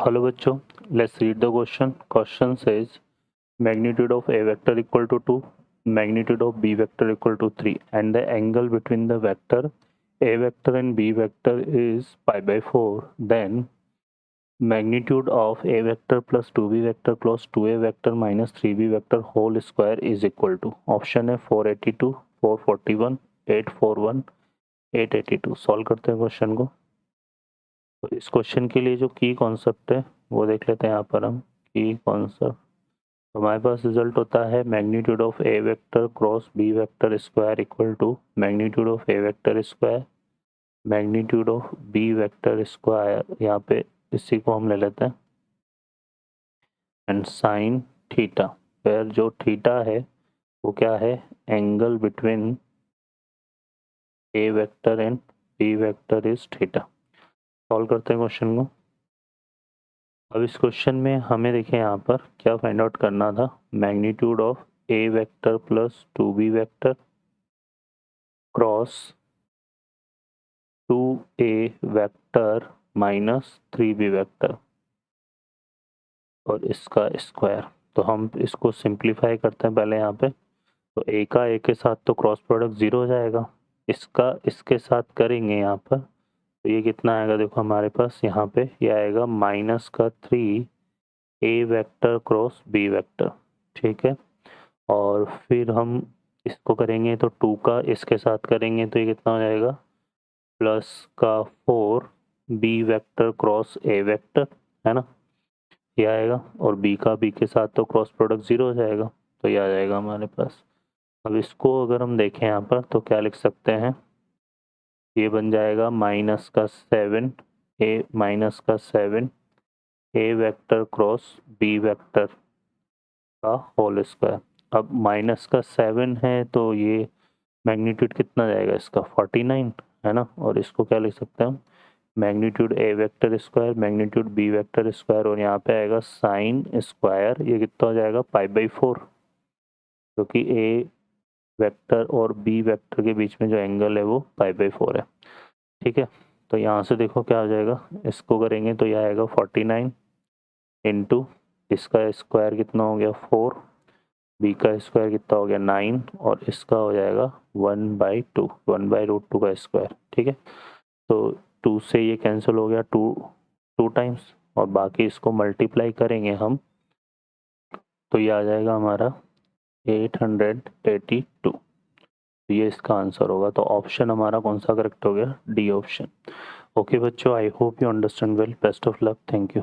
Hello बच्चों, let's read the question. Question says magnitude of a vector equal to 2, magnitude of b vector equal to 3 and the angle between the vector a vector and b vector is pi by 4. Then magnitude of a vector plus 2b vector plus 2a vector minus 3b vector whole square is equal to option है 482, 441, 841, 882. Solve करते हैं question को। तो इस question के लिए जो की कॉन्सेप्ट है वो देख लेते हैं यहाँ पर हम। की कॉन्सेप्ट तो हमारे पास रिजल्ट होता है magnitude of A vector cross B vector square equal to magnitude of A vector square magnitude of B vector square, यहाँ पे इसी को हम ले लेते हैं, एंड साइन थीटा, फिर जो थीटा है वो क्या है, angle between A vector and B vector is theta. Solve करते हैं क्वेश्चन को। अब इस क्वेश्चन में हमें देखें यहाँ पर क्या फाइंड आउट करना था, magnitude of A vector plus 2b vector cross 2a vector minus 3b vector और इसका स्क्वायर। तो हम इसको सिंप्लीफाई करते हैं पहले यहाँ पे। तो a का a के साथ तो क्रॉस प्रोडक्ट 0 हो जाएगा, इसका इसके साथ करेंगे यहाँ पर तो ये कितना आएगा, देखो हमारे पास यहाँ पे ये आएगा माइनस का 3 ए वेक्टर क्रॉस बी वेक्टर, ठीक है। और फिर हम इसको करेंगे तो 2 का इसके साथ करेंगे तो ये कितना हो जाएगा, प्लस का 4 B vector cross A vector, है ना, ये आएगा। और बी का बी के साथ तो क्रॉस प्रोडक्ट 0 हो जाएगा तो ये आ जाएगा हमारे पास। अब इसको अगर हम देखें यहाँ पर तो क्या लिख सकते हैं, ये बन जाएगा माइनस का 7 ए वेक्टर क्रॉस बी वेक्टर का होल स्क्वायर। अब माइनस का 7 है तो ये मैग्नीट्यूड कितना जाएगा इसका 49, है ना। और इसको क्या लिख सकते हैं हम, magnitude A vector square magnitude B vector square, और यहाँ पे आएगा साइन स्क्वायर, ये कितना हो जाएगा पाई बाई 4, क्योंकि ए वेक्टर और बी वेक्टर के बीच में जो एंगल है वो पाई बाई 4 है, ठीक है। तो यहाँ से देखो क्या हो जाएगा, इसको करेंगे तो यह आएगा 49 इंटू इसका स्क्वायर कितना हो गया 4, बी का स्क्वायर कितना हो गया 9, और इसका हो जाएगा 1/2 1/√2 का स्क्वायर, ठीक है। तो 2 से ये कैंसिल हो गया 2 टाइम्स, और बाकी इसको मल्टीप्लाई करेंगे हम तो ये आ जाएगा हमारा 882। तो ये इसका आंसर होगा। तो ऑप्शन हमारा कौन सा करेक्ट हो गया, डी ऑप्शन। ओके बच्चों, I hope you understand well, best of luck, thank you.